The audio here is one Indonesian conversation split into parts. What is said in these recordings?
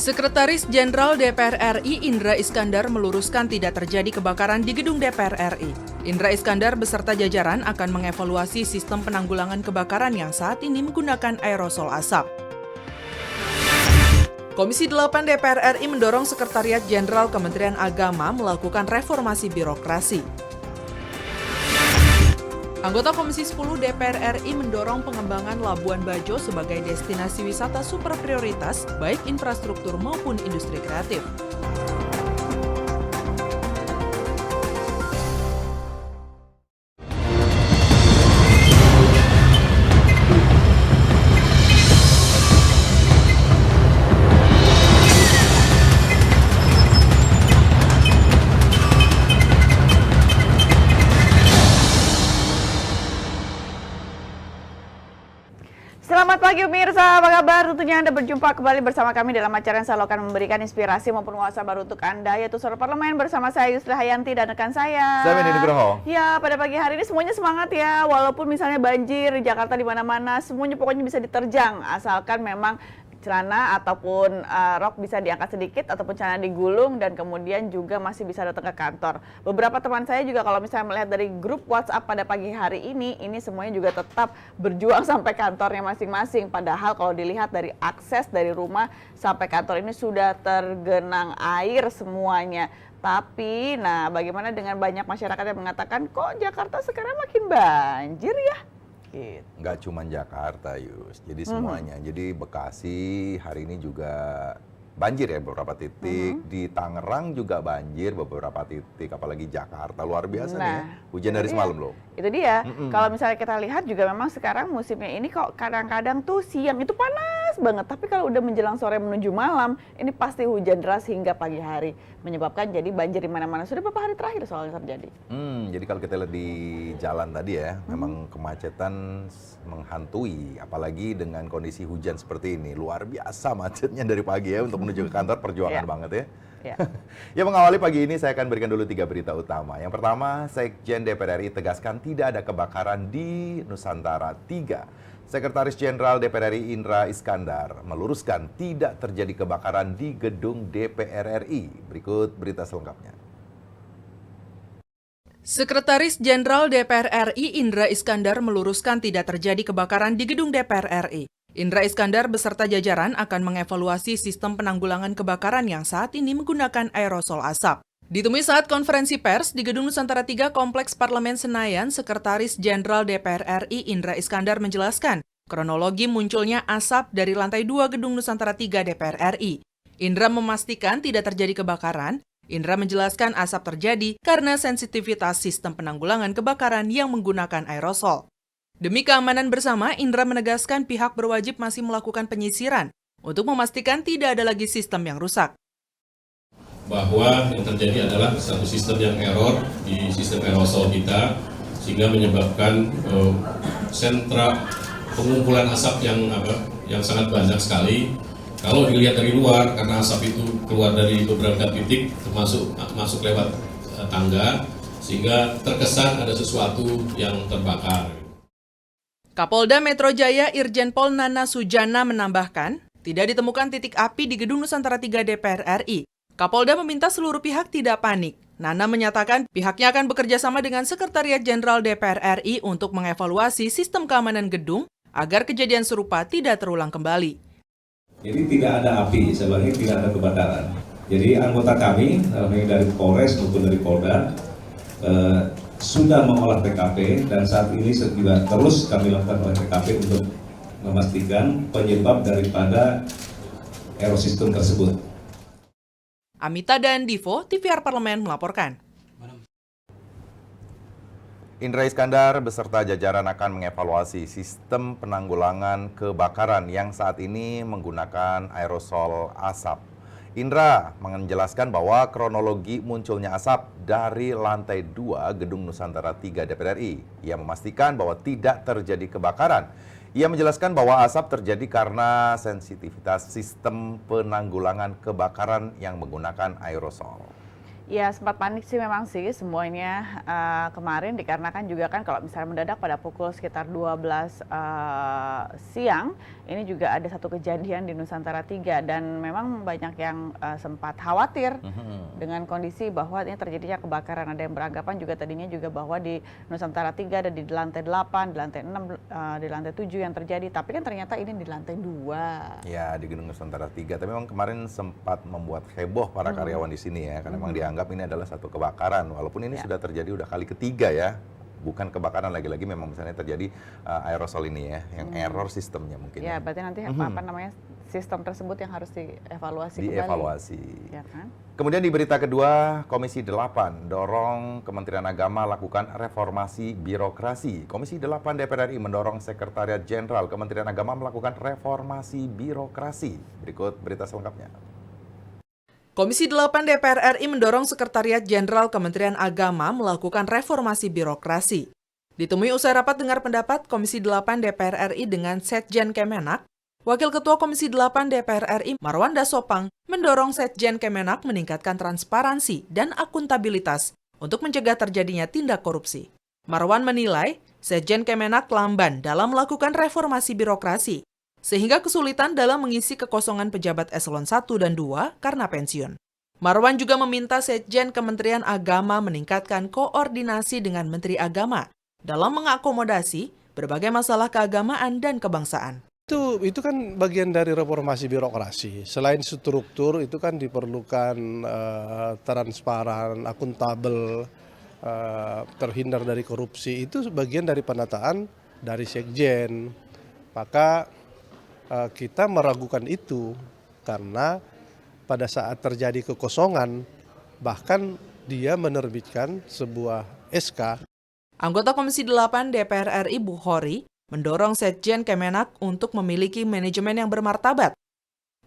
Sekretaris Jenderal DPR RI Indra Iskandar meluruskan tidak terjadi kebakaran di gedung DPR RI. Indra Iskandar beserta jajaran akan mengevaluasi sistem penanggulangan kebakaran yang saat ini menggunakan aerosol asap. Komisi 8 DPR RI mendorong Sekretariat Jenderal Kementerian Agama melakukan reformasi birokrasi. Anggota Komisi 10 DPR RI mendorong pengembangan Labuan Bajo sebagai destinasi wisata super prioritas, baik infrastruktur maupun industri kreatif. Selamat pagi pemirsa, apa kabar? Tentunya Anda berjumpa kembali bersama kami dalam acara yang selalu akan memberikan inspirasi maupun wawasan baru untuk Anda, yaitu Suara Parlemen bersama saya Yusli Hayanti dan rekan saya. Saya Mendy Nugroho. Ya, pada pagi hari ini semuanya semangat ya, walaupun misalnya banjir di Jakarta di mana-mana, semuanya pokoknya bisa diterjang, asalkan memang celana ataupun rok bisa diangkat sedikit ataupun celana digulung dan kemudian juga masih bisa datang ke kantor. Beberapa teman saya juga kalau misalnya melihat dari grup WhatsApp pada pagi hari ini semuanya juga tetap berjuang sampai kantornya masing-masing. Padahal kalau dilihat dari akses dari rumah sampai kantor ini sudah tergenang air semuanya. Tapi, bagaimana dengan banyak masyarakat yang mengatakan kok Jakarta sekarang makin banjir ya? Gitu. Nggak cuma Jakarta, Yus. Jadi semuanya. Jadi Bekasi hari ini juga banjir ya beberapa titik. Di Tangerang juga banjir beberapa titik. Apalagi Jakarta. Luar biasa nih ya. Hujan dari semalam loh. Itu dia. Kalau misalnya kita lihat juga memang sekarang musimnya ini kok kadang-kadang tuh siang itu panas banget. Tapi kalau udah menjelang sore menuju malam, ini pasti hujan deras hingga pagi hari. Menyebabkan jadi banjir di mana-mana. Sudah beberapa hari terakhir soalnya terjadi. Jadi kalau kita lihat di jalan tadi ya, memang kemacetan menghantui. Apalagi dengan kondisi hujan seperti ini. Luar biasa macetnya dari pagi ya untuk menuju ke kantor, perjuangan banget ya. Ya, mengawali pagi ini saya akan berikan dulu 3 berita utama. Yang pertama, Sekjen DPR RI tegaskan tidak ada kebakaran di Nusantara 3. Sekretaris Jenderal DPR RI Indra Iskandar meluruskan tidak terjadi kebakaran di gedung DPR RI. Berikut berita selengkapnya. Sekretaris Jenderal DPR RI Indra Iskandar meluruskan tidak terjadi kebakaran di gedung DPR RI. Indra Iskandar beserta jajaran akan mengevaluasi sistem penanggulangan kebakaran yang saat ini menggunakan aerosol asap. Ditemui saat konferensi pers di Gedung Nusantara 3 Kompleks Parlemen Senayan, Sekretaris Jenderal DPR RI Indra Iskandar menjelaskan kronologi munculnya asap dari lantai 2 Gedung Nusantara 3 DPR RI. Indra memastikan tidak terjadi kebakaran. Indra menjelaskan asap terjadi karena sensitivitas sistem penanggulangan kebakaran yang menggunakan aerosol. Demi keamanan bersama, Indra menegaskan pihak berwajib masih melakukan penyisiran untuk memastikan tidak ada lagi sistem yang rusak. Bahwa yang terjadi adalah satu sistem yang error di sistem aerosol kita, sehingga menyebabkan sentra pengumpulan asap yang sangat banyak sekali. Kalau dilihat dari luar, karena asap itu keluar dari beberapa titik, termasuk masuk lewat tangga, sehingga terkesan ada sesuatu yang terbakar. Kapolda Metro Jaya Irjen Pol Nana Sujana menambahkan, tidak ditemukan titik api di Gedung Nusantara 3 DPR RI. Kapolda meminta seluruh pihak tidak panik. Nana menyatakan pihaknya akan bekerja sama dengan Sekretariat Jenderal DPR RI untuk mengevaluasi sistem keamanan gedung agar kejadian serupa tidak terulang kembali. Jadi tidak ada api, sebenarnya tidak ada kebakaran. Jadi anggota kami, dari Polres maupun dari Polda, sudah mengolah TKP dan saat ini juga terus kami lakukan olah TKP untuk memastikan penyebab daripada error sistem tersebut. Amita dan Divo, TVR Parlemen melaporkan. Indra Iskandar beserta jajaran akan mengevaluasi sistem penanggulangan kebakaran yang saat ini menggunakan aerosol asap. Indra menjelaskan bahwa kronologi munculnya asap dari lantai 2 Gedung Nusantara 3 DPR RI. Ia memastikan bahwa tidak terjadi kebakaran. Ia menjelaskan bahwa asap terjadi karena sensitivitas sistem penanggulangan kebakaran yang menggunakan aerosol. Ya sempat panik sih memang sih semuanya kemarin dikarenakan juga kan kalau misalnya mendadak pada pukul sekitar 12 siang ini juga ada satu kejadian di Nusantara 3 dan memang banyak yang sempat khawatir dengan kondisi bahwa ini terjadinya kebakaran. Ada yang beranggapan juga tadinya juga bahwa di Nusantara 3 ada di lantai 8, di lantai 6, di lantai 7 yang terjadi, tapi kan ternyata ini di lantai 2. Ya, di Gedung Nusantara 3. Tapi memang kemarin sempat membuat heboh para karyawan di sini ya, karena memang dianggap ini adalah satu kebakaran. Walaupun ini sudah terjadi udah kali ketiga ya. Bukan kebakaran lagi-lagi, memang misalnya terjadi aerosol ini ya, yang error sistemnya mungkin. Ya, berarti nanti apa namanya sistem tersebut yang harus dievaluasi kembali. Dievaluasi. Ya kan? Kemudian di berita kedua, Komisi 8 dorong Kementerian Agama lakukan reformasi birokrasi. Komisi 8 DPR RI mendorong Sekretariat Jenderal Kementerian Agama melakukan reformasi birokrasi. Berikut berita selengkapnya. Komisi 8 DPR RI mendorong Sekretariat Jenderal Kementerian Agama melakukan reformasi birokrasi. Ditemui usai rapat dengar pendapat Komisi 8 DPR RI dengan Setjen Kemenak, Wakil Ketua Komisi 8 DPR RI Marwan Dasopang mendorong Setjen Kemenak meningkatkan transparansi dan akuntabilitas untuk mencegah terjadinya tindak korupsi. Marwan menilai Setjen Kemenak lamban dalam melakukan reformasi birokrasi, sehingga kesulitan dalam mengisi kekosongan pejabat eselon 1 dan 2 karena pensiun. Marwan juga meminta Setjen Kementerian Agama meningkatkan koordinasi dengan Menteri Agama dalam mengakomodasi berbagai masalah keagamaan dan kebangsaan. Itu kan bagian dari reformasi birokrasi. Selain struktur itu kan diperlukan transparan, akuntabel, terhindar dari korupsi. Itu bagian dari penataan dari Sekjen. Maka kita meragukan itu karena pada saat terjadi kekosongan bahkan dia menerbitkan sebuah SK. Anggota Komisi 8 DPR RI Bukhori mendorong Setjen Kemenak untuk memiliki manajemen yang bermartabat,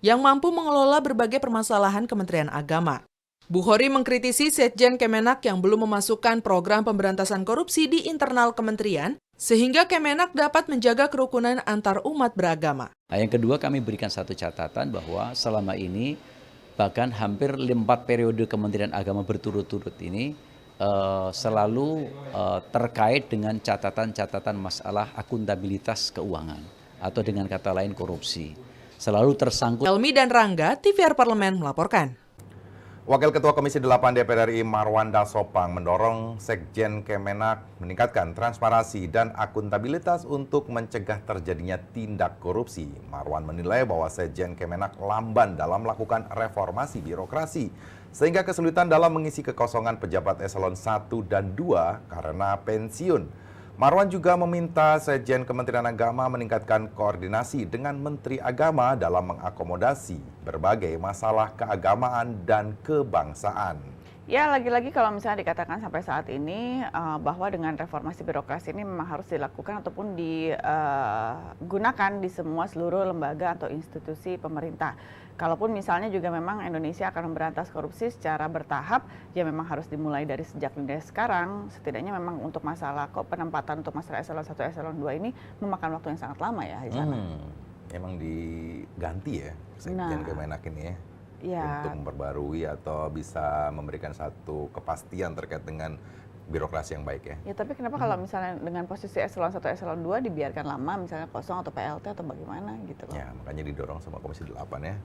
yang mampu mengelola berbagai permasalahan Kementerian Agama. Bukhori mengkritisi Setjen Kemenak yang belum memasukkan program pemberantasan korupsi di internal kementerian, sehingga Kemenak dapat menjaga kerukunan antar umat beragama. Nah, yang kedua, kami berikan satu catatan bahwa selama ini, bahkan hampir 4 periode Kementerian Agama berturut-turut ini, selalu terkait dengan catatan-catatan masalah akuntabilitas keuangan atau dengan kata lain korupsi. Selalu tersangkut. Helmi dan Rangga, TVR Parlemen melaporkan. Wakil Ketua Komisi 8 DPR RI Marwan Dasopang mendorong Sekjen Kemenak meningkatkan transparansi dan akuntabilitas untuk mencegah terjadinya tindak korupsi. Marwan menilai bahwa Sekjen Kemenak lamban dalam melakukan reformasi birokrasi, sehingga kesulitan dalam mengisi kekosongan pejabat eselon 1 dan 2 karena pensiun. Marwan juga meminta Sekjen Kementerian Agama meningkatkan koordinasi dengan Menteri Agama dalam mengakomodasi berbagai masalah keagamaan dan kebangsaan. Ya, lagi-lagi kalau misalnya dikatakan sampai saat ini bahwa dengan reformasi birokrasi ini memang harus dilakukan ataupun digunakan di semua seluruh lembaga atau institusi pemerintah. Kalaupun misalnya juga memang Indonesia akan memberantas korupsi secara bertahap, ya memang harus dimulai dari sejak dari sekarang. Setidaknya memang untuk masalah penempatan untuk masalah eselon 1, eselon 2 ini memakan waktu yang sangat lama ya di sana. Emang diganti ya Sekjen Kemenak ini ya, untuk memperbarui atau bisa memberikan satu kepastian terkait dengan birokrasi yang baik ya. Ya, tapi kenapa kalau misalnya dengan posisi eselon 1, eselon 2 dibiarkan lama misalnya kosong atau PLT atau bagaimana gitu loh. Ya, makanya didorong sama Komisi 8 ya.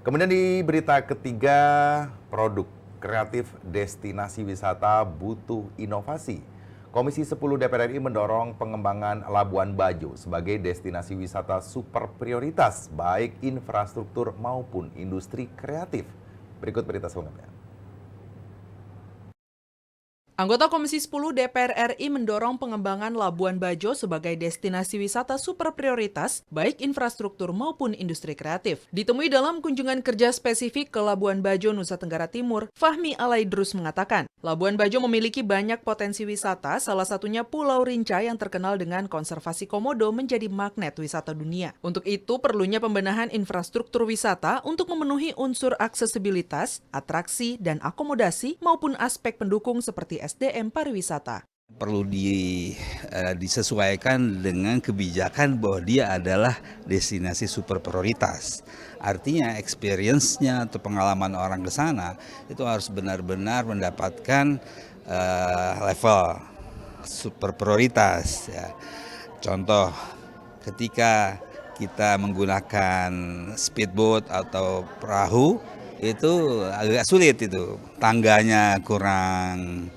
Kemudian di berita ketiga, produk kreatif destinasi wisata butuh inovasi. Komisi 10 DPR RI mendorong pengembangan Labuan Bajo sebagai destinasi wisata super prioritas, baik infrastruktur maupun industri kreatif. Berikut berita selengkapnya. Anggota Komisi 10 DPR RI mendorong pengembangan Labuan Bajo sebagai destinasi wisata super prioritas, baik infrastruktur maupun industri kreatif. Ditemui dalam kunjungan kerja spesifik ke Labuan Bajo, Nusa Tenggara Timur, Fahmi Alaidrus mengatakan, Labuan Bajo memiliki banyak potensi wisata, salah satunya Pulau Rinca yang terkenal dengan konservasi komodo menjadi magnet wisata dunia. Untuk itu, perlunya pembenahan infrastruktur wisata untuk memenuhi unsur aksesibilitas, atraksi, dan akomodasi maupun aspek pendukung seperti SDM pariwisata. Perlu disesuaikan dengan kebijakan bahwa dia adalah destinasi super prioritas. Artinya experience-nya atau pengalaman orang ke sana itu harus benar-benar mendapatkan level super prioritas. Ya. Contoh, ketika kita menggunakan speedboat atau perahu itu agak sulit itu, tangganya kurang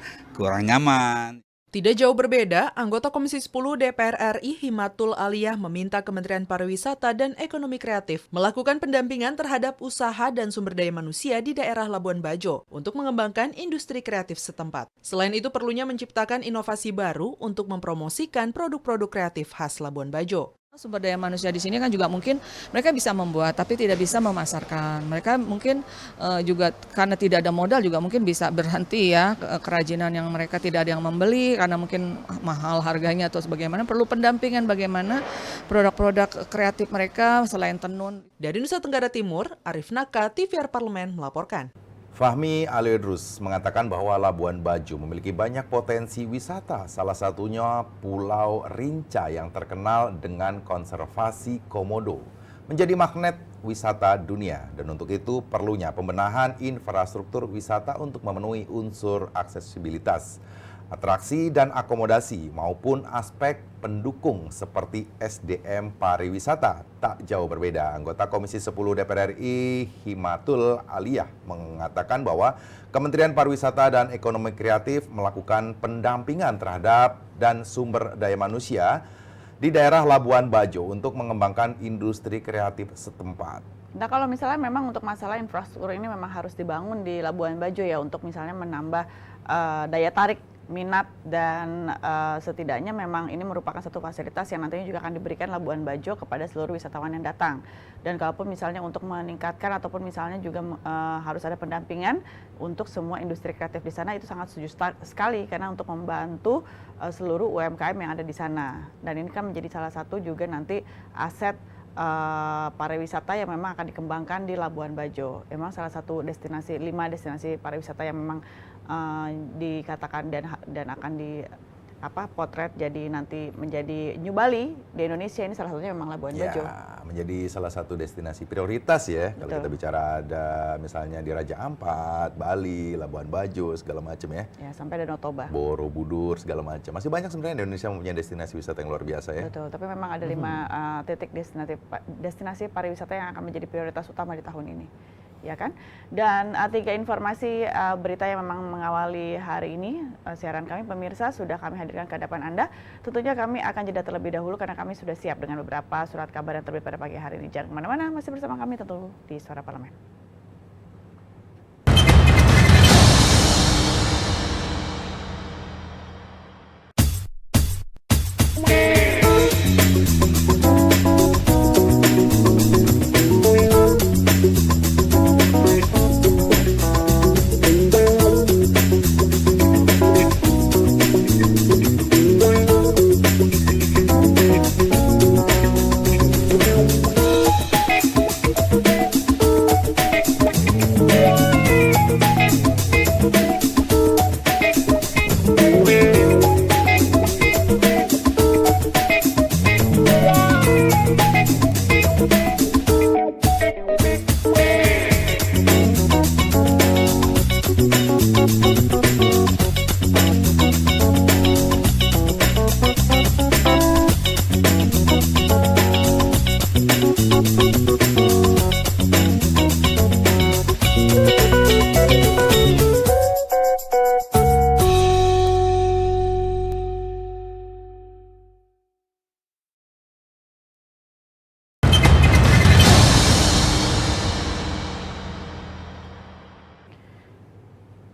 nyaman. Tidak jauh berbeda, anggota Komisi 10 DPR RI Himatul Aliyah meminta Kementerian Pariwisata dan Ekonomi Kreatif melakukan pendampingan terhadap usaha dan sumber daya manusia di daerah Labuan Bajo untuk mengembangkan industri kreatif setempat. Selain itu, perlunya menciptakan inovasi baru untuk mempromosikan produk-produk kreatif khas Labuan Bajo. Sumber daya manusia di sini kan juga mungkin mereka bisa membuat tapi tidak bisa memasarkan. Mereka mungkin juga karena tidak ada modal juga mungkin bisa berhenti ya kerajinan yang mereka tidak ada yang membeli karena mungkin mahal harganya atau sebagaimana. Perlu pendampingan bagaimana produk-produk kreatif mereka selain tenun. Dari Nusa Tenggara Timur, Arif Naka, TVR Parlemen melaporkan. Fahmi Aliodrus mengatakan bahwa Labuan Bajo memiliki banyak potensi wisata, salah satunya Pulau Rinca yang terkenal dengan konservasi komodo. Menjadi magnet wisata dunia, dan untuk itu perlunya pembenahan infrastruktur wisata untuk memenuhi unsur aksesibilitas, atraksi dan akomodasi maupun aspek pendukung seperti SDM pariwisata. Tak jauh berbeda, anggota Komisi 10 DPR RI Himatul Aliyah mengatakan bahwa Kementerian Pariwisata dan Ekonomi Kreatif melakukan pendampingan terhadap dan sumber daya manusia di daerah Labuan Bajo untuk mengembangkan industri kreatif setempat. Nah, kalau misalnya memang untuk masalah infrastruktur ini memang harus dibangun di Labuan Bajo ya untuk misalnya menambah daya tarik minat dan setidaknya memang ini merupakan satu fasilitas yang nantinya juga akan diberikan Labuan Bajo kepada seluruh wisatawan yang datang. Dan kalaupun misalnya untuk meningkatkan ataupun misalnya juga harus ada pendampingan untuk semua industri kreatif di sana, itu sangat setuju sekali karena untuk membantu seluruh UMKM yang ada di sana. Dan ini kan menjadi salah satu juga nanti aset pariwisata yang memang akan dikembangkan di Labuan Bajo. Memang salah satu destinasi, 5 destinasi pariwisata yang memang dikatakan dan akan potret jadi nanti menjadi New Bali di Indonesia, ini salah satunya memang Labuan Bajo. Ya, menjadi salah satu destinasi prioritas ya. Betul. Kalau kita bicara ada misalnya di Raja Ampat, Bali, Labuan Bajo, segala macam ya. Ya, sampai Danau Toba. Borobudur, segala macam. Masih banyak sebenarnya Indonesia mempunyai destinasi wisata yang luar biasa ya. Betul, tapi memang ada 5 titik destinasi pariwisata yang akan menjadi prioritas utama di tahun ini. Ya kan? Dan 3 informasi berita yang memang mengawali hari ini siaran kami pemirsa sudah kami hadirkan ke hadapan Anda. Tentunya kami akan jeda terlebih dahulu karena kami sudah siap dengan beberapa surat kabar yang terbit pada pagi hari ini. Jangan kemana-mana, masih bersama kami tentu di Suara Parlemen.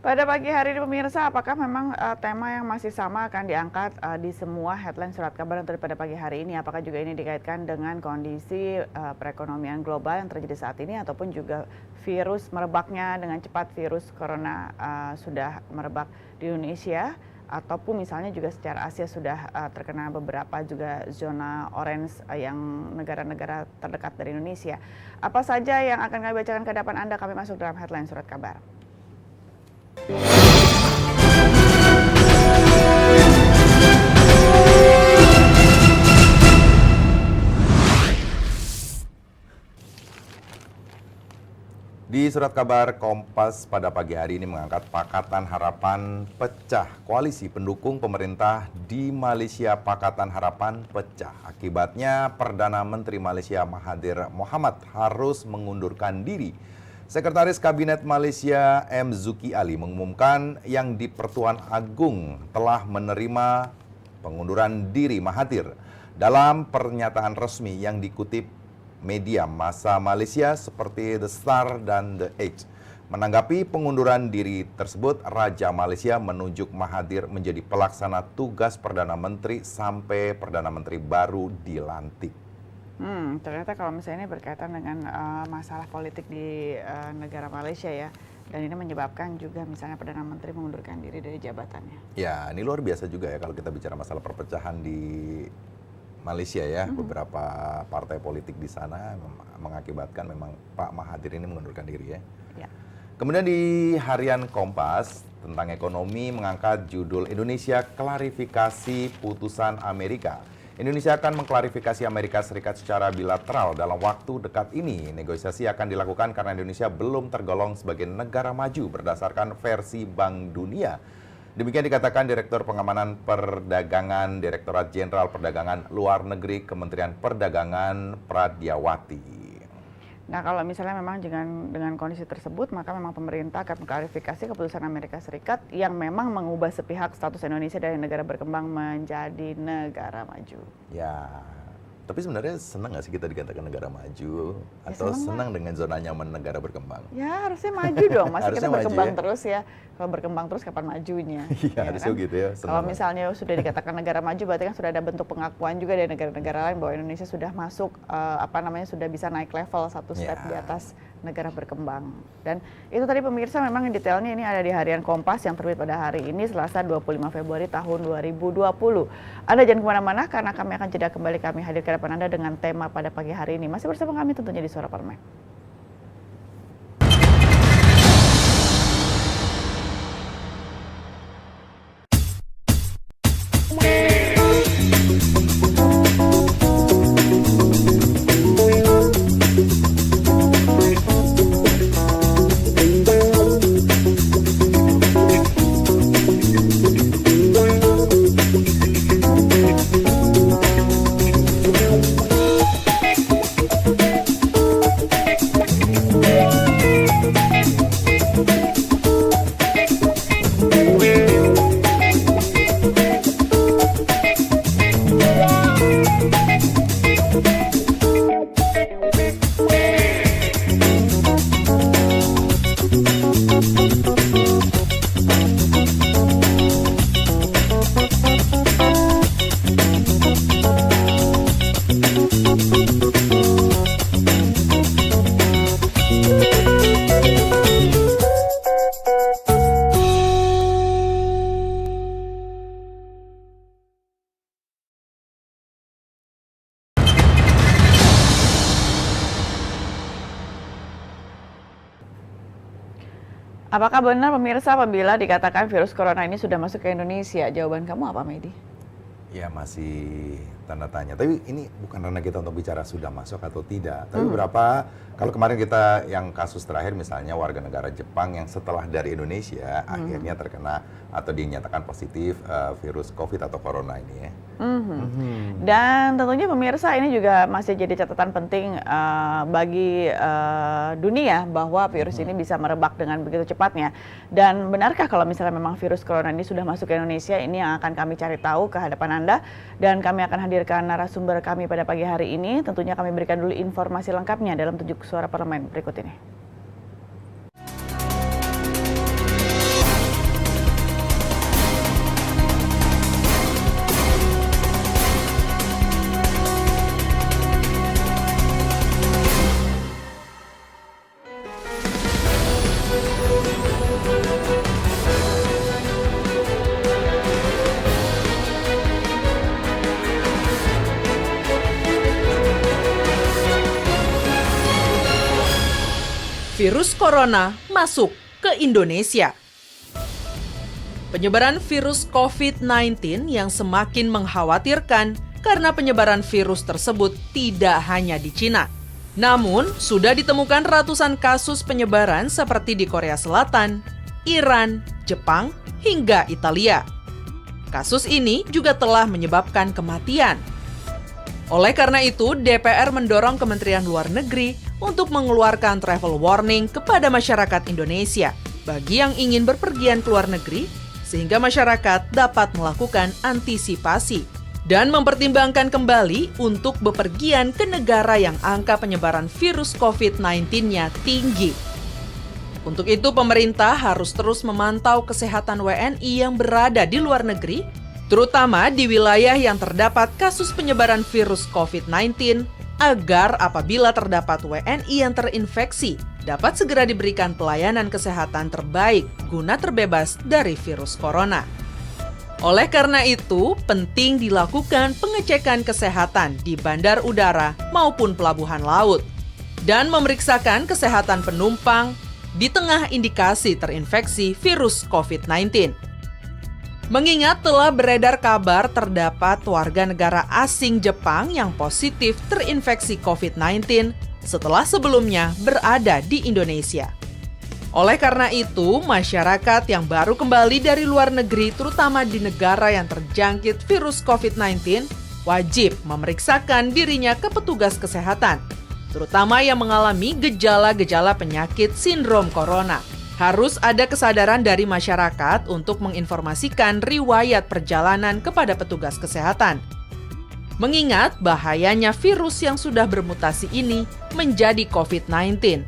Pada pagi hari ini pemirsa, apakah memang tema yang masih sama akan diangkat di semua headline surat kabar yang terjadi pada pagi hari ini? Apakah juga ini dikaitkan dengan kondisi perekonomian global yang terjadi saat ini ataupun juga virus merebaknya dengan cepat, virus corona sudah merebak di Indonesia ataupun misalnya juga secara Asia sudah terkena beberapa juga zona orange yang negara-negara terdekat dari Indonesia. Apa saja yang akan kami bacakan ke hadapan Anda? Kami masuk dalam headline surat kabar. Di surat kabar Kompas pada pagi hari ini mengangkat Pakatan Harapan pecah. Koalisi pendukung pemerintah di Malaysia Pakatan Harapan pecah. Akibatnya Perdana Menteri Malaysia Mahathir Mohamad harus mengundurkan diri. Sekretaris Kabinet Malaysia M. Zuki Ali mengumumkan yang di Pertuan Agung telah menerima pengunduran diri Mahathir. Dalam pernyataan resmi yang dikutip media massa Malaysia seperti The Star dan The Age. Menanggapi pengunduran diri tersebut, Raja Malaysia menunjuk Mahathir menjadi pelaksana tugas Perdana Menteri sampai Perdana Menteri baru dilantik. Ternyata kalau misalnya ini berkaitan dengan masalah politik di negara Malaysia ya, dan ini menyebabkan juga misalnya Perdana Menteri mengundurkan diri dari jabatannya. Ya, ini luar biasa juga ya kalau kita bicara masalah perpecahan di Malaysia ya, beberapa partai politik di sana mengakibatkan memang Pak Mahathir ini mengundurkan diri ya. Kemudian di harian Kompas tentang ekonomi mengangkat judul Indonesia klarifikasi putusan Amerika. Indonesia akan mengklarifikasi Amerika Serikat secara bilateral dalam waktu dekat ini. Negosiasi akan dilakukan karena Indonesia belum tergolong sebagai negara maju berdasarkan versi Bank Dunia. Demikian dikatakan Direktur Pengamanan Perdagangan Direktorat Jenderal Perdagangan Luar Negeri Kementerian Perdagangan Pradyawati. Nah, kalau misalnya memang dengan kondisi tersebut, maka memang pemerintah akan mengklarifikasi keputusan Amerika Serikat yang memang mengubah sepihak status Indonesia dari negara berkembang menjadi negara maju. Ya, tapi sebenarnya senang nggak sih kita dikatakan negara maju? Atau senang dengan zona nyaman negara berkembang? Ya, harusnya maju dong. Masih kita berkembang ya? Terus ya. Kalau berkembang terus kapan majunya? Iya, harusnya gitu ya. Kalau misalnya sudah dikatakan negara maju, berarti kan sudah ada bentuk pengakuan juga dari negara-negara lain bahwa Indonesia sudah masuk, sudah bisa naik level satu step di atas negara berkembang. Dan itu tadi pemirsa memang detailnya ini ada di harian Kompas yang terbit pada hari ini, Selasa 25 Februari tahun 2020. Anda jangan kemana-mana karena kami akan jeda kembali, kami hadir ke depan Anda dengan tema pada pagi hari ini. Masih bersama kami tentunya di Suara Parlemen. Apakah benar pemirsa apabila dikatakan virus corona ini sudah masuk ke Indonesia? Jawaban kamu apa, Medi? Ya masih tanda tanya. Tapi ini bukan karena kita untuk bicara sudah masuk atau tidak. Tapi berapa, kalau kemarin kita yang kasus terakhir misalnya warga negara Jepang yang setelah dari Indonesia akhirnya terkena atau dinyatakan positif virus COVID atau corona ini ya. Dan tentunya pemirsa ini juga masih jadi catatan penting bagi dunia bahwa virus ini bisa merebak dengan begitu cepatnya. Dan benarkah kalau misalnya memang virus corona ini sudah masuk ke Indonesia? Ini yang akan kami cari tahu ke hadapan Anda. Dan kami akan hadirkan narasumber kami pada pagi hari ini. Tentunya kami berikan dulu informasi lengkapnya dalam Tujuk Suara Parlemen berikut ini. Virus corona masuk ke Indonesia. Penyebaran virus COVID-19 yang semakin mengkhawatirkan karena penyebaran virus tersebut tidak hanya di Cina. Namun, sudah ditemukan ratusan kasus penyebaran seperti di Korea Selatan, Iran, Jepang, hingga Italia. Kasus ini juga telah menyebabkan kematian. Oleh karena itu, DPR mendorong Kementerian Luar Negeri untuk mengeluarkan travel warning kepada masyarakat Indonesia bagi yang ingin berpergian ke luar negeri, sehingga masyarakat dapat melakukan antisipasi dan mempertimbangkan kembali untuk bepergian ke negara yang angka penyebaran virus COVID-19-nya tinggi. Untuk itu, pemerintah harus terus memantau kesehatan WNI yang berada di luar negeri, terutama di wilayah yang terdapat kasus penyebaran virus COVID-19, agar apabila terdapat WNI yang terinfeksi, dapat segera diberikan pelayanan kesehatan terbaik guna terbebas dari virus corona. Oleh karena itu, penting dilakukan pengecekan kesehatan di bandar udara maupun pelabuhan laut, dan memeriksakan kesehatan penumpang di tengah indikasi terinfeksi virus COVID-19. Mengingat telah beredar kabar terdapat warga negara asing Jepang yang positif terinfeksi COVID-19 setelah sebelumnya berada di Indonesia. Oleh karena itu, masyarakat yang baru kembali dari luar negeri, terutama di negara yang terjangkit virus COVID-19, wajib memeriksakan dirinya ke petugas kesehatan, terutama yang mengalami gejala-gejala penyakit sindrom corona. Harus ada kesadaran dari masyarakat untuk menginformasikan riwayat perjalanan kepada petugas kesehatan. Mengingat bahayanya virus yang sudah bermutasi ini menjadi COVID-19.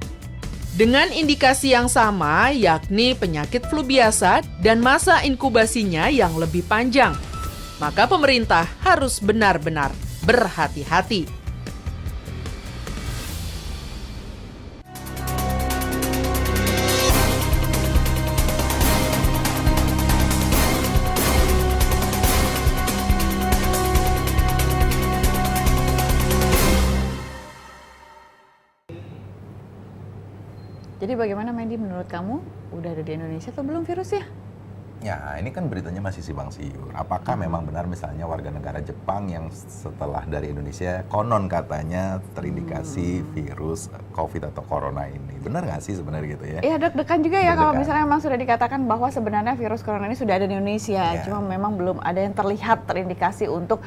Dengan indikasi yang sama, yakni penyakit flu biasa dan masa inkubasinya yang lebih panjang, maka pemerintah harus benar-benar berhati-hati. Jadi bagaimana Mandy, menurut kamu udah ada di Indonesia atau belum virusnya? Ya, ini kan beritanya masih simpang siur. Apakah memang benar misalnya warga negara Jepang yang setelah dari Indonesia konon katanya terindikasi virus COVID atau corona ini? Benar nggak sih sebenarnya gitu ya? Iya, deg-degan juga ya kalau Deg-degan. misalnya memang sudah dikatakan bahwa sebenarnya virus corona ini sudah ada di Indonesia. Ya. Cuma memang belum ada yang terlihat terindikasi untuk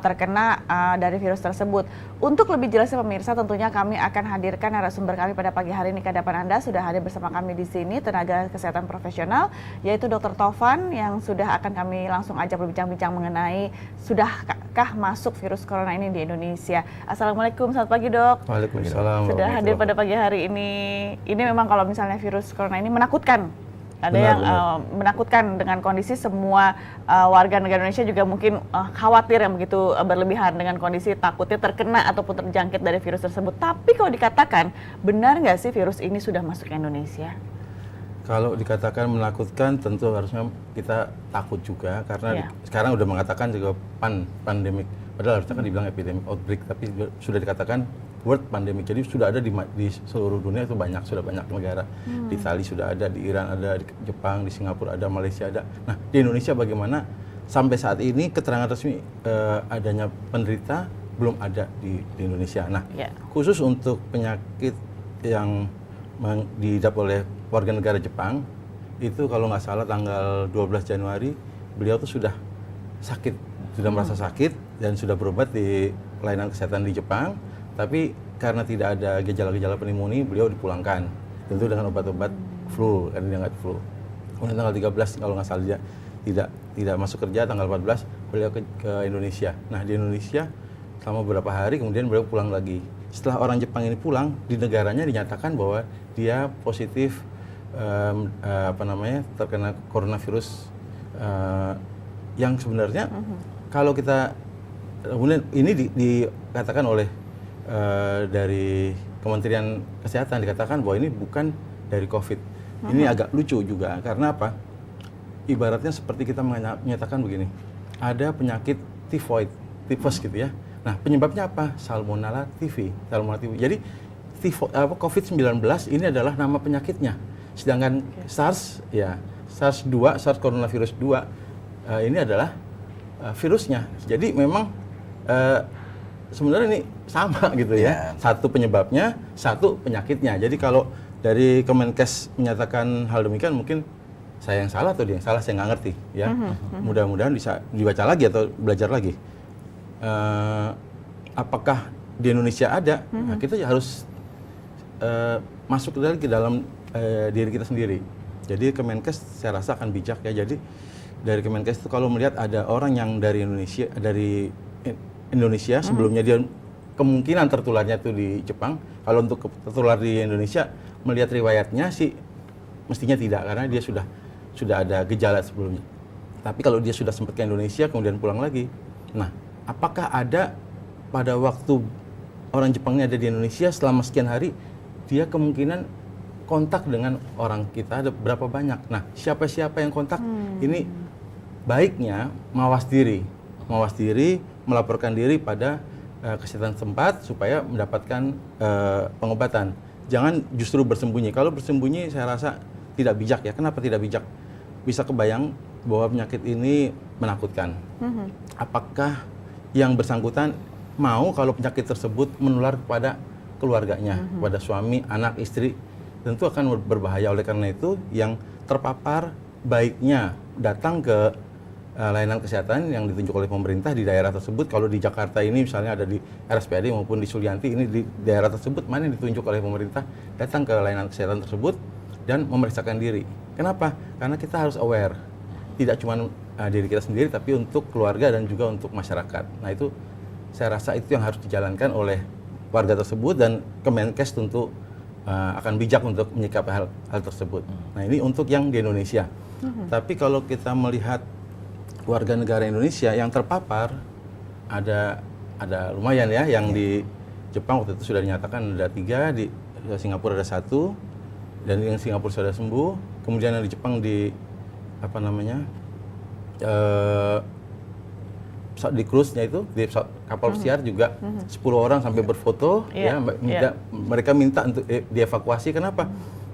terkena dari virus tersebut. Untuk lebih jelasnya pemirsa, tentunya kami akan hadirkan narasumber kami pada pagi hari ini ke hadapan Anda. Sudah hadir bersama kami di sini tenaga kesehatan profesional, yaitu Dr. Tovan, yang sudah akan kami langsung ajak berbincang-bincang mengenai sudahkah masuk virus corona ini di Indonesia. Assalamualaikum, selamat pagi Dok. Waalaikumsalam. Sudah hadir pada pagi hari ini. Ini memang kalau misalnya virus corona ini menakutkan. Ada yang menakutkan dengan kondisi semua warga negara Indonesia juga mungkin khawatir yang begitu berlebihan dengan kondisi takutnya terkena ataupun terjangkit dari virus tersebut. Tapi kalau dikatakan, benar nggak sih virus ini sudah masuk ke Indonesia? Kalau dikatakan menakutkan, tentu harusnya kita takut juga karena sekarang udah mengatakan juga pandemik. Padahal harusnya kan dibilang epidemic outbreak, tapi sudah dikatakan world pandemic. Jadi sudah ada di seluruh dunia, itu sudah banyak negara. Di Italia sudah ada, di Iran ada, di Jepang, di Singapura ada, Malaysia ada. Nah, di Indonesia bagaimana? Sampai saat ini keterangan resmi adanya penderita belum ada di Indonesia. Nah, khusus untuk penyakit yang diidap oleh warga negara Jepang, itu kalau nggak salah tanggal 12 Januari, beliau tuh sudah sakit, sudah merasa sakit dan sudah berobat di pelayanan kesehatan di Jepang, tapi karena tidak ada gejala-gejala pneumonia, beliau dipulangkan, tentu dengan obat-obat flu, karena dia nggak flu. Kemudian tanggal 13 kalau nggak salah dia tidak masuk kerja, tanggal 14 beliau ke Indonesia. Nah, di Indonesia selama beberapa hari, kemudian beliau pulang lagi. Setelah orang Jepang ini pulang, di negaranya dinyatakan bahwa dia positif terkena coronavirus, yang sebenarnya kalau kita kemudian ini dikatakan oleh dari Kementerian Kesehatan, dikatakan bahwa ini bukan dari COVID. Ini agak lucu juga karena apa? Ibaratnya seperti kita menyatakan begini, ada penyakit tifoid, tifus gitu ya. Nah, penyebabnya apa? Salmonella typhi. Jadi COVID-19 ini adalah nama penyakitnya. Sedangkan SARS-2, SARS coronavirus 2 ini adalah virusnya. Jadi memang sebenarnya ini sama gitu ya. Satu penyebabnya, satu penyakitnya. Jadi kalau dari Kemenkes menyatakan hal demikian, mungkin saya yang salah atau dia yang salah, saya nggak ngerti ya. Mudah-mudahan bisa dibaca lagi atau belajar lagi. Apakah di Indonesia ada? Nah, kita harus masuk ke dalam diri kita sendiri. Jadi Kemenkes saya rasa akan bijak ya. Jadi dari Kemenkes itu kalau melihat ada orang yang dari Indonesia sebelumnya dia kemungkinan tertularnya itu di Jepang. Kalau untuk tertular di Indonesia, melihat riwayatnya sih mestinya tidak, karena dia sudah ada gejala sebelumnya. Tapi kalau dia sudah sempat ke Indonesia kemudian pulang lagi, nah apakah ada pada waktu orang Jepangnya ada di Indonesia selama sekian hari, dia kemungkinan kontak dengan orang kita ada berapa banyak? Nah, siapa-siapa yang kontak ini baiknya mawas diri, melaporkan diri pada kesehatan setempat supaya mendapatkan pengobatan. Jangan justru bersembunyi. Kalau bersembunyi saya rasa tidak bijak ya. Kenapa tidak bijak? Bisa kebayang bahwa penyakit ini menakutkan. Apakah yang bersangkutan mau kalau penyakit tersebut menular kepada keluarganya, kepada suami, anak, istri? Tentu akan berbahaya. Oleh karena itu yang terpapar baiknya datang ke layanan kesehatan yang ditunjuk oleh pemerintah di daerah tersebut. Kalau di Jakarta ini misalnya ada di RSPAD maupun di Sulianti, ini di daerah tersebut mana yang ditunjuk oleh pemerintah, datang ke layanan kesehatan tersebut dan memeriksakan diri. Kenapa? Karena kita harus aware, tidak cuma diri kita sendiri tapi untuk keluarga dan juga untuk masyarakat. Nah itu saya rasa itu yang harus dijalankan oleh warga tersebut, dan Kemenkes tentu akan bijak untuk menyikapi hal tersebut. Nah ini untuk yang di Indonesia. Tapi kalau kita melihat warga negara Indonesia yang terpapar, ada lumayan ya. Yang di Jepang waktu itu sudah dinyatakan ada 3, di Singapura ada 1, dan yang Singapura sudah sembuh. Kemudian yang di Jepang di di cruise-nya itu, di kapal pesiar juga 10 orang sampai berfoto, mereka minta untuk dievakuasi. Kenapa?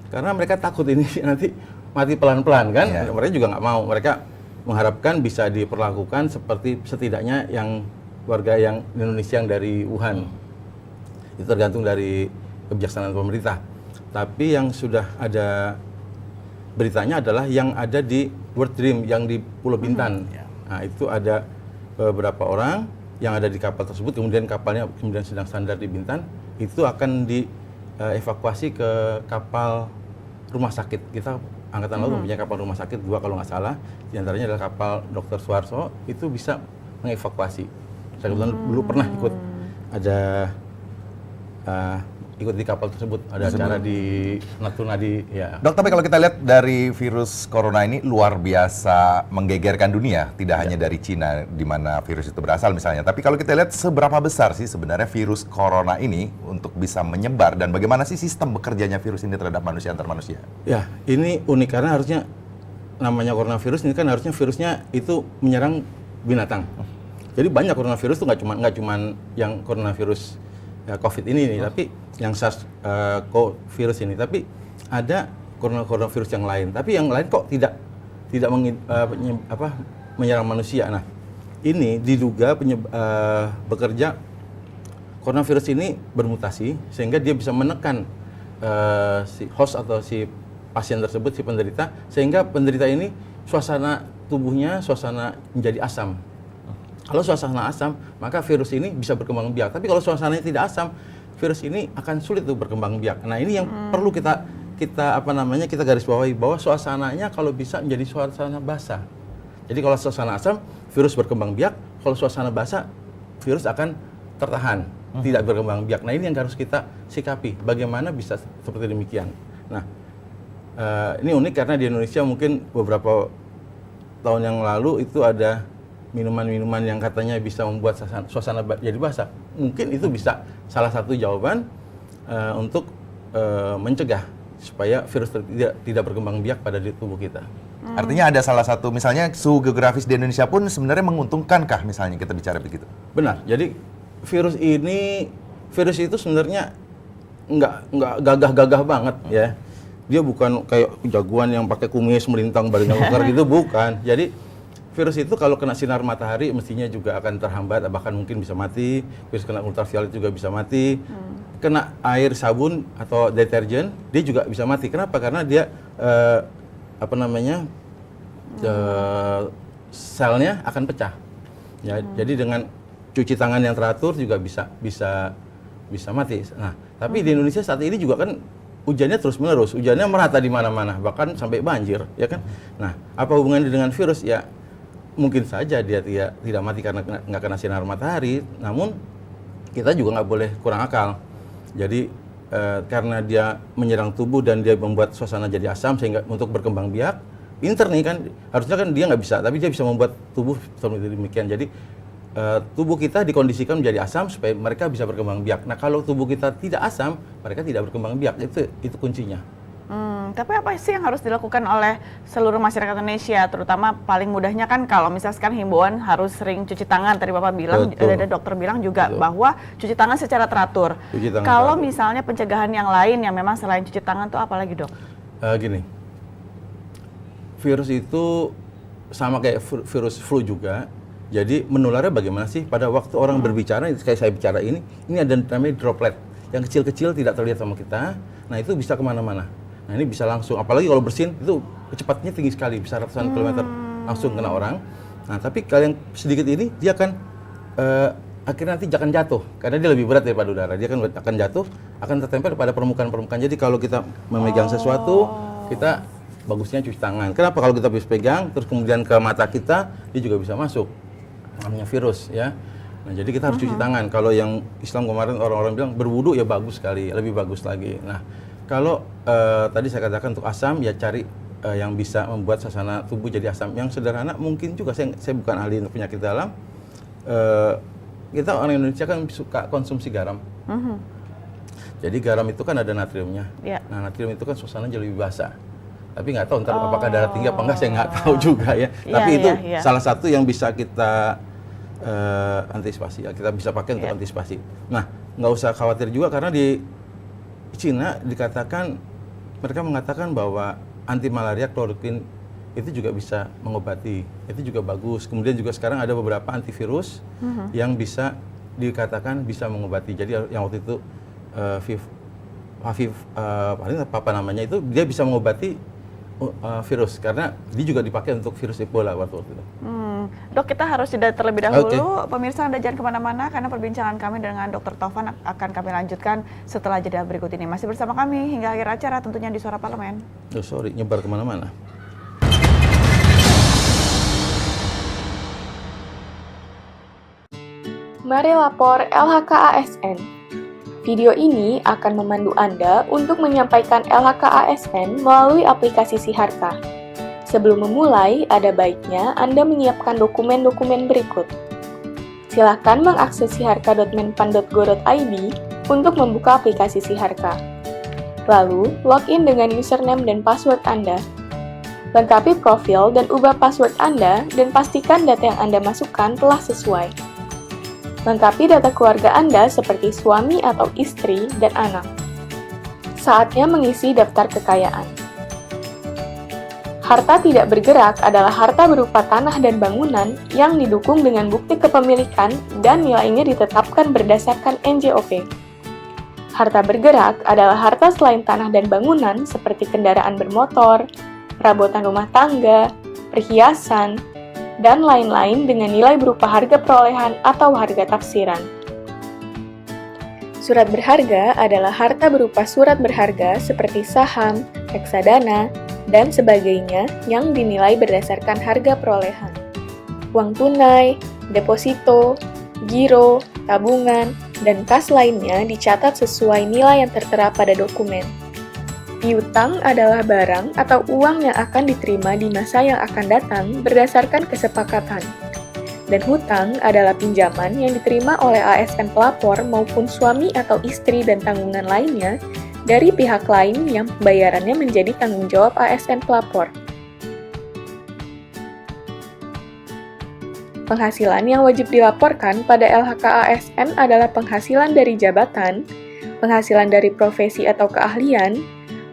Karena mereka takut ini nanti mati pelan-pelan kan. Mereka juga nggak mau. Mereka mengharapkan bisa diperlakukan seperti setidaknya yang warga yang Indonesia yang dari Wuhan. Itu tergantung dari kebijaksanaan pemerintah. Tapi yang sudah ada beritanya adalah yang ada di World Dream yang di Pulau Bintan. Nah, itu ada beberapa orang yang ada di kapal tersebut, kemudian kapalnya sedang standar di Bintan, itu akan dievakuasi ke kapal rumah sakit. Kita Angkatan Laut mempunyai kapal rumah sakit 2 kalau nggak salah, di antaranya adalah kapal Dr. Suharto, itu bisa mengevakuasi. Saya kebetulan dulu pernah ikut di kapal tersebut, ada acara di Natuna ya. Dok, tapi kalau kita lihat dari virus corona ini luar biasa menggegerkan dunia, tidak hanya dari Cina di mana virus itu berasal misalnya, tapi kalau kita lihat seberapa besar sih sebenarnya virus corona ini untuk bisa menyebar, dan bagaimana sih sistem bekerjanya virus ini terhadap manusia antar manusia? Ya, ini unik karena harusnya namanya coronavirus ini kan harusnya virusnya itu menyerang binatang. Jadi banyak coronavirus itu nggak cuma yang coronavirus COVID ini, tapi yang SARS virus ini, tapi ada coronavirus yang lain. Tapi yang lain kok tidak menyerang manusia. Nah, ini diduga bekerja coronavirus ini bermutasi sehingga dia bisa menekan si host atau si pasien tersebut, si penderita, sehingga penderita ini suasana tubuhnya menjadi asam. Kalau suasana asam, maka virus ini bisa berkembang biak. Tapi kalau suasananya tidak asam, virus ini akan sulit untuk berkembang biak. Nah, ini yang perlu kita garis bawahi, bahwa suasananya kalau bisa menjadi suasana basah. Jadi kalau suasana asam, virus berkembang biak. Kalau suasana basah, virus akan tertahan, tidak berkembang biak. Nah, ini yang harus kita sikapi. Bagaimana bisa seperti demikian. Nah, ini unik karena di Indonesia mungkin beberapa tahun yang lalu itu ada minuman-minuman yang katanya bisa membuat suasana jadi basah. Mungkin itu bisa salah satu jawaban untuk mencegah supaya virus tidak berkembang biak pada tubuh kita. Artinya ada salah satu, misalnya suhu geografis di Indonesia pun sebenarnya menguntungkankah misalnya kita bicara begitu? Benar. Jadi virus itu sebenarnya nggak gagah-gagah banget ya. Dia bukan kayak jagoan yang pakai kumis melintang badannya besar gitu, bukan. Jadi virus itu kalau kena sinar matahari mestinya juga akan terhambat, bahkan mungkin bisa mati. Virus kena ultraviolet juga bisa mati. Kena air sabun atau deterjen, dia juga bisa mati. Kenapa? Karena dia selnya akan pecah. Ya, jadi dengan cuci tangan yang teratur juga bisa mati. Nah, tapi di Indonesia saat ini juga kan hujannya terus-menerus, hujannya merata di mana-mana, bahkan sampai banjir, ya kan? Nah, apa hubungannya dengan virus? Ya, mungkin saja dia tidak mati karena nggak kena sinar matahari, namun kita juga nggak boleh kurang akal. Jadi karena dia menyerang tubuh dan dia membuat suasana jadi asam sehingga untuk berkembang biak, pinter nih kan, harusnya kan dia nggak bisa, tapi dia bisa membuat tubuh seperti demikian. Jadi tubuh kita dikondisikan menjadi asam supaya mereka bisa berkembang biak. Nah, kalau tubuh kita tidak asam, mereka tidak berkembang biak. Itu kuncinya. Tapi apa sih yang harus dilakukan oleh seluruh masyarakat Indonesia, terutama paling mudahnya kan kalau misalnya sekarang himbauan harus sering cuci tangan, tadi Bapak bilang, ada dokter bilang juga bahwa cuci tangan secara teratur. Kalau misalnya pencegahan yang lain yang memang selain cuci tangan tuh apa lagi, Dok? Gini, virus itu sama kayak virus flu juga. Jadi menularnya bagaimana sih? Pada waktu orang berbicara, kayak saya bicara ini ada namanya droplet yang kecil-kecil tidak terlihat sama kita. Nah, itu bisa kemana-mana. Nah, ini bisa langsung, apalagi kalau bersin itu kecepatnya tinggi sekali, bisa ratusan kilometer langsung kena orang. Nah, tapi kalau yang sedikit ini dia akan akhirnya nanti akan jatuh karena dia lebih berat daripada udara. Dia akan jatuh, akan tertempel pada permukaan-permukaan. Jadi kalau kita memegang sesuatu, kita bagusnya cuci tangan. Kenapa? Kalau kita bisa pegang, terus kemudian ke mata kita, dia juga bisa masuk. Namanya virus, ya. Nah, jadi kita harus cuci tangan. Kalau yang Islam kemarin orang-orang bilang berwudu ya bagus sekali, lebih bagus lagi. Nah, kalau tadi saya katakan untuk asam ya cari yang bisa membuat suasana tubuh jadi asam. Yang sederhana mungkin juga, saya bukan ahli untuk penyakit dalam. Kita orang Indonesia kan suka konsumsi garam. Jadi garam itu kan ada natriumnya. Nah, natrium itu kan suasana jadi lebih basah. Tapi nggak tahu ntar apakah darah tinggi apa enggak, saya nggak tahu juga ya. Tapi itu salah satu yang bisa kita antisipasi, ya. Kita bisa pakai untuk antisipasi. Nah, nggak usah khawatir juga karena di Cina mereka mengatakan bahwa anti malaria kloroquine itu juga bisa mengobati, itu juga bagus. Kemudian juga sekarang ada beberapa antivirus yang bisa dikatakan bisa mengobati. Jadi yang waktu itu apa namanya itu dia bisa mengobati virus karena dia juga dipakai untuk virus Ebola waktu itu. Dok, kita harus jeda terlebih dahulu. Pemirsa, Anda jangan kemana-mana karena perbincangan kami dengan Dr. Taufan akan kami lanjutkan setelah jeda berikut ini. Masih bersama kami hingga akhir acara tentunya di Suara Parlemen. Nyebar kemana-mana. Mari lapor LHK-ASN. Video ini akan memandu Anda untuk menyampaikan LHK-ASN melalui aplikasi Siharka. Sebelum memulai, ada baiknya Anda menyiapkan dokumen-dokumen berikut. Silakan mengakses siharka.menpan.go.id untuk membuka aplikasi Siharka. Lalu, login dengan username dan password Anda. Lengkapi profil dan ubah password Anda dan pastikan data yang Anda masukkan telah sesuai. Lengkapi data keluarga Anda seperti suami atau istri dan anak. Saatnya mengisi daftar kekayaan. Harta tidak bergerak adalah harta berupa tanah dan bangunan yang didukung dengan bukti kepemilikan dan nilainya ditetapkan berdasarkan NJOP. Harta bergerak adalah harta selain tanah dan bangunan seperti kendaraan bermotor, perabotan rumah tangga, perhiasan, dan lain-lain dengan nilai berupa harga perolehan atau harga tafsiran. Surat berharga adalah harta berupa surat berharga seperti saham, reksadana, dan sebagainya yang dinilai berdasarkan harga perolehan. Uang tunai, deposito, giro, tabungan, dan kas lainnya dicatat sesuai nilai yang tertera pada dokumen. Piutang adalah barang atau uang yang akan diterima di masa yang akan datang berdasarkan kesepakatan. Dan hutang adalah pinjaman yang diterima oleh ASN pelapor maupun suami atau istri dan tanggungan lainnya dari pihak lain yang pembayarannya menjadi tanggung jawab ASN pelapor. Penghasilan yang wajib dilaporkan pada LHK-ASN adalah penghasilan dari jabatan, penghasilan dari profesi atau keahlian,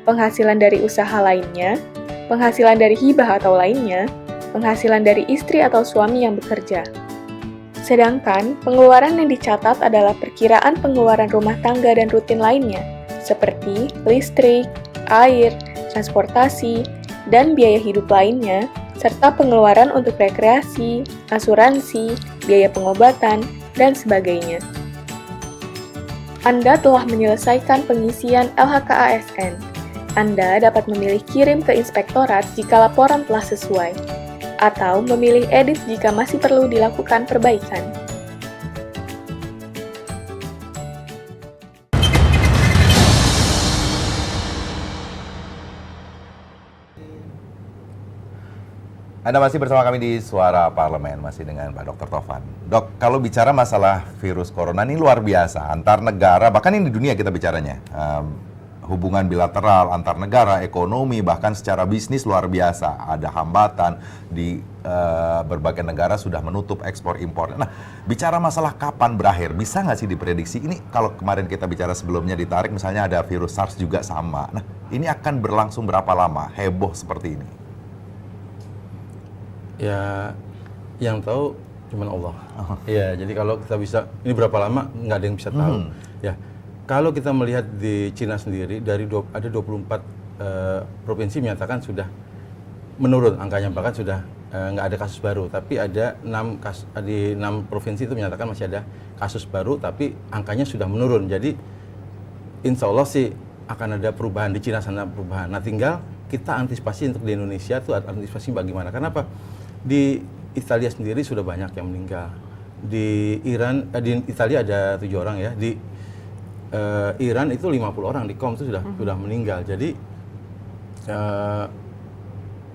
penghasilan dari usaha lainnya, penghasilan dari hibah atau lainnya, penghasilan dari istri atau suami yang bekerja. Sedangkan, pengeluaran yang dicatat adalah perkiraan pengeluaran rumah tangga dan rutin lainnya, seperti listrik, air, transportasi, dan biaya hidup lainnya, serta pengeluaran untuk rekreasi, asuransi, biaya pengobatan, dan sebagainya. Anda telah menyelesaikan pengisian LHKASN. Anda dapat memilih kirim ke inspektorat jika laporan telah sesuai, atau memilih edit jika masih perlu dilakukan perbaikan. Anda masih bersama kami di Suara Parlemen, masih dengan Pak Dr. Tovan. Dok, kalau bicara masalah virus corona ini luar biasa, antar negara, bahkan ini di dunia kita bicaranya. Hubungan bilateral antar negara, ekonomi, bahkan secara bisnis luar biasa. Ada hambatan di berbagai negara sudah menutup ekspor impor. Nah, bicara masalah kapan berakhir, bisa nggak sih diprediksi? Ini kalau kemarin kita bicara sebelumnya ditarik, misalnya ada virus SARS juga sama. Nah, ini akan berlangsung berapa lama? Heboh seperti ini. Ya, yang tahu cuman Allah. Ya, jadi kalau kita bisa, ini berapa lama, nggak ada yang bisa tahu. Ya, kalau kita melihat di Cina sendiri, ada 24 provinsi menyatakan sudah menurun angkanya, bahkan sudah nggak ada kasus baru. Tapi ada 6 provinsi itu menyatakan masih ada kasus baru, tapi angkanya sudah menurun. Jadi, insya Allah sih akan ada perubahan di Cina sana, perubahan. Nah, tinggal kita antisipasi untuk di Indonesia tuh antisipasi bagaimana? Kenapa? Di Italia sendiri sudah banyak yang meninggal. Di Italia ada 7 orang ya. Di Iran itu 50 orang, di Qom itu sudah meninggal. Jadi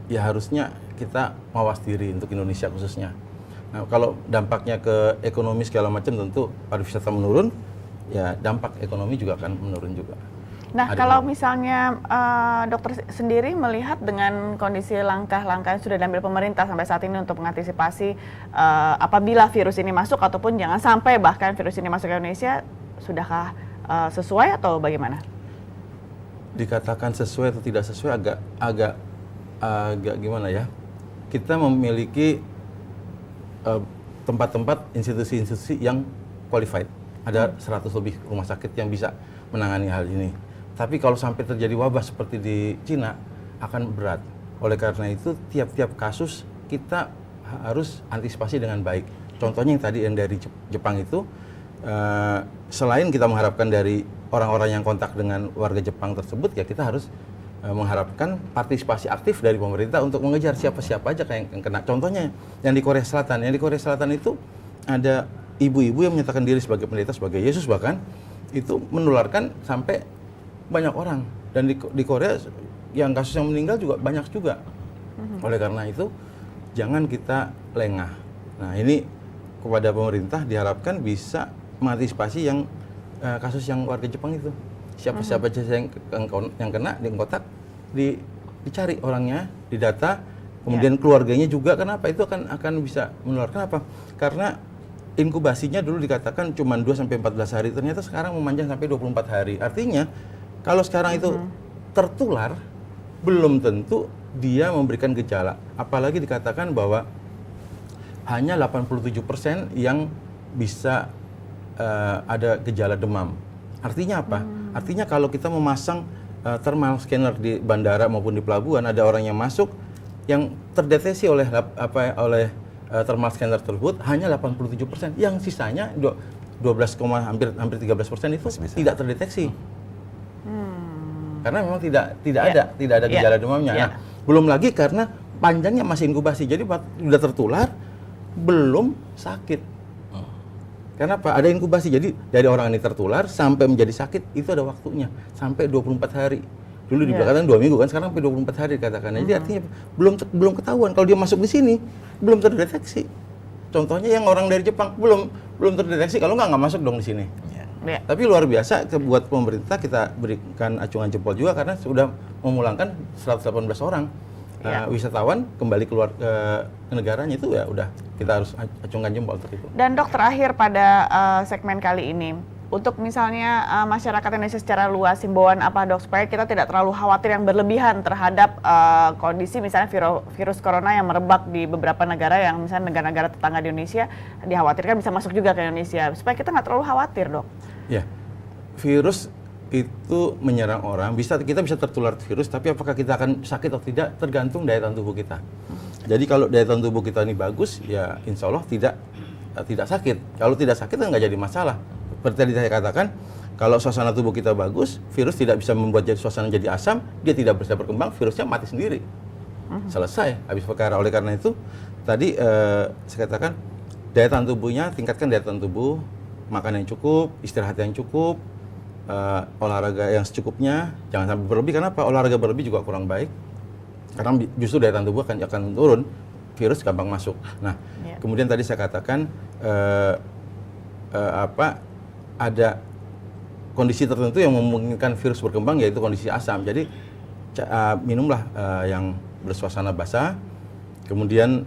ya harusnya kita mawas diri untuk Indonesia khususnya. Nah, kalau dampaknya ke ekonomi segala macam tentu pariwisata menurun, ya dampak ekonomi juga akan menurun juga. Nah, kalau misalnya dokter sendiri melihat dengan kondisi langkah-langkah yang sudah diambil pemerintah sampai saat ini untuk mengantisipasi apabila virus ini masuk ataupun jangan sampai bahkan virus ini masuk ke Indonesia, sudahkah sesuai atau bagaimana? Dikatakan sesuai atau tidak sesuai agak gimana ya? Kita memiliki tempat-tempat institusi-institusi yang qualified. Ada 100 lebih rumah sakit yang bisa menangani hal ini. Tapi kalau sampai terjadi wabah seperti di Cina, akan berat. Oleh karena itu, tiap-tiap kasus kita harus antisipasi dengan baik. Contohnya yang tadi yang dari Jepang itu, selain kita mengharapkan dari orang-orang yang kontak dengan warga Jepang tersebut, ya kita harus mengharapkan partisipasi aktif dari pemerintah untuk mengejar siapa-siapa aja yang kena. Contohnya yang di Korea Selatan. Yang di Korea Selatan itu ada ibu-ibu yang menyatakan diri sebagai pendeta, sebagai Yesus bahkan, itu menularkan sampai banyak orang. Dan di Korea yang kasus yang meninggal juga banyak juga. Oleh karena itu jangan kita lengah. Nah, ini kepada pemerintah diharapkan bisa mengantisipasi yang kasus yang warga Jepang itu. Siapa-siapa saja yang kena di kotak dicari orangnya, didata, kemudian keluarganya juga. Kenapa? Itu akan bisa menular. Kenapa? Karena inkubasinya dulu dikatakan cuma 2 sampai 14 hari, ternyata sekarang memanjang sampai 24 hari. Artinya kalau sekarang itu tertular, belum tentu dia memberikan gejala. Apalagi dikatakan bahwa hanya 87% yang bisa ada gejala demam. Artinya apa? Artinya kalau kita memasang thermal scanner di bandara maupun di pelabuhan, ada orang yang masuk yang terdeteksi oleh thermal scanner tersebut hanya 87%. Yang sisanya 12, hampir 13% itu tidak terdeteksi. Karena memang tidak ada gejala demamnya. Nah, belum lagi karena panjangnya masih inkubasi. Jadi sudah tertular belum sakit. Kenapa? Ada inkubasi. Jadi dari orang ini tertular sampai menjadi sakit itu ada waktunya sampai 24 hari. Dulu dikatakan 2 minggu kan, sekarang sampai 24 hari dikatakan. Jadi artinya belum ketahuan kalau dia masuk di sini belum terdeteksi. Contohnya yang orang dari Jepang belum terdeteksi, kalau nggak masuk dong di sini. Tapi luar biasa buat pemerintah, kita berikan acungan jempol juga karena sudah memulangkan 118 orang wisatawan kembali keluar ke negaranya. Itu ya udah kita harus acungkan jempol untuk itu. Dan dok, terakhir pada segmen kali ini, untuk misalnya masyarakat Indonesia secara luas, himbauan apa Dok supaya kita tidak terlalu khawatir yang berlebihan terhadap kondisi misalnya virus corona yang merebak di beberapa negara yang misalnya negara-negara tetangga di Indonesia dikhawatirkan bisa masuk juga ke Indonesia, supaya kita nggak terlalu khawatir, Dok. Ya, virus itu menyerang orang, kita bisa tertular virus, tapi apakah kita akan sakit atau tidak tergantung daya tahan tubuh kita. Jadi kalau daya tahan tubuh kita ini bagus, ya insya Allah tidak sakit. Kalau tidak sakit kan nggak jadi masalah. Seperti tadi saya katakan, kalau suasana tubuh kita bagus, virus tidak bisa membuat suasana jadi asam, dia tidak bisa berkembang, virusnya mati sendiri. Selesai, habis perkara. Oleh karena itu, tadi saya katakan, daya tahan tubuhnya, tingkatkan daya tahan tubuh, makan yang cukup, istirahat yang cukup, olahraga yang secukupnya, jangan sampai berlebih. Kenapa? Olahraga berlebih juga kurang baik, karena justru daya tahan tubuh akan turun, virus gampang masuk. Nah, kemudian tadi saya katakan, ada kondisi tertentu yang memungkinkan virus berkembang, yaitu kondisi asam. Jadi minumlah yang bersuasana basah. Kemudian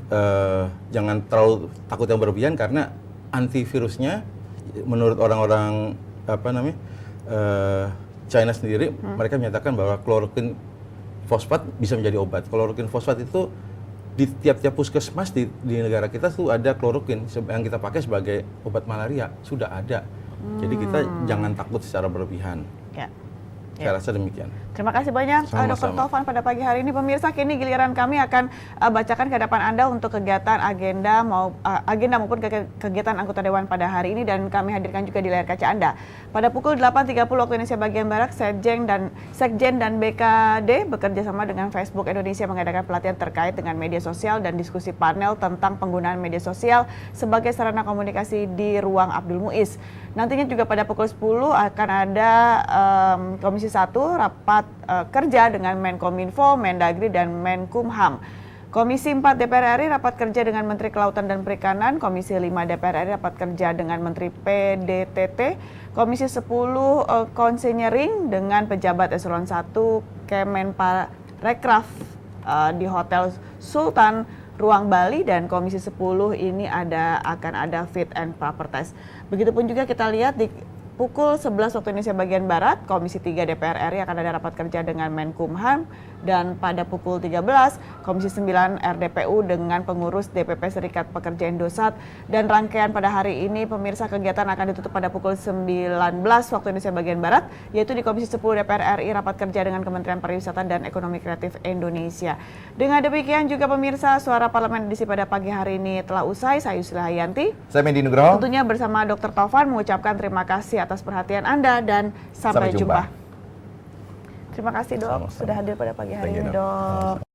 jangan terlalu takut yang berlebihan, karena antivirusnya menurut orang-orang China sendiri, mereka menyatakan bahwa kloroquine fosfat bisa menjadi obat. Kloroquine fosfat itu di tiap-tiap puskesmas di negara kita tuh ada kloroquine yang kita pakai sebagai obat malaria, sudah ada. Jadi kita jangan takut secara berlebihan. Ya. Saya rasa demikian. Terima kasih banyak Dr. Taufan pada pagi hari ini. Pemirsa, kini giliran kami akan bacakan ke hadapan Anda untuk kegiatan agenda maupun kegiatan anggota Dewan pada hari ini, dan kami hadirkan juga di layar kaca Anda. Pada pukul 8.30 waktu Indonesia bagian Barat, Sekjen dan BKD bekerja sama dengan Facebook Indonesia mengadakan pelatihan terkait dengan media sosial dan diskusi panel tentang penggunaan media sosial sebagai sarana komunikasi di ruang Abdul Muiz. Nantinya juga pada pukul 10 akan ada Komisi 1 rapat kerja dengan Menkominfo, Mendagri, dan Menkumham. Komisi 4 DPR RI rapat kerja dengan Menteri Kelautan dan Perikanan, Komisi 5 DPR RI rapat kerja dengan Menteri PDTT, Komisi 10 konsenyering dengan pejabat eselon 1 Kemenparekraf di Hotel Sultan Ruang Bali, dan Komisi 10 ini akan ada fit and proper test. Begitupun juga kita lihat di pukul 11 waktu Indonesia bagian Barat, Komisi 3 DPR RI akan ada rapat kerja dengan Menkumham, dan pada pukul 13, Komisi 9 RDPU dengan pengurus DPP Serikat Pekerja Indosat. Dan rangkaian pada hari ini, pemirsa, kegiatan akan ditutup pada pukul 19 waktu Indonesia bagian Barat, yaitu di Komisi 10 DPR RI rapat kerja dengan Kementerian Pariwisata dan Ekonomi Kreatif Indonesia. Dengan demikian juga pemirsa, Suara Parlemen edisi pada pagi hari ini telah usai. Saya Yusila Hayanti. Saya Mendy Nugroho. Tentunya bersama Dr. Taufan mengucapkan terima kasih atas perhatian Anda, dan sampai jumpa. Terima kasih, Dok, sudah hadir pada pagi hari ini, Dok.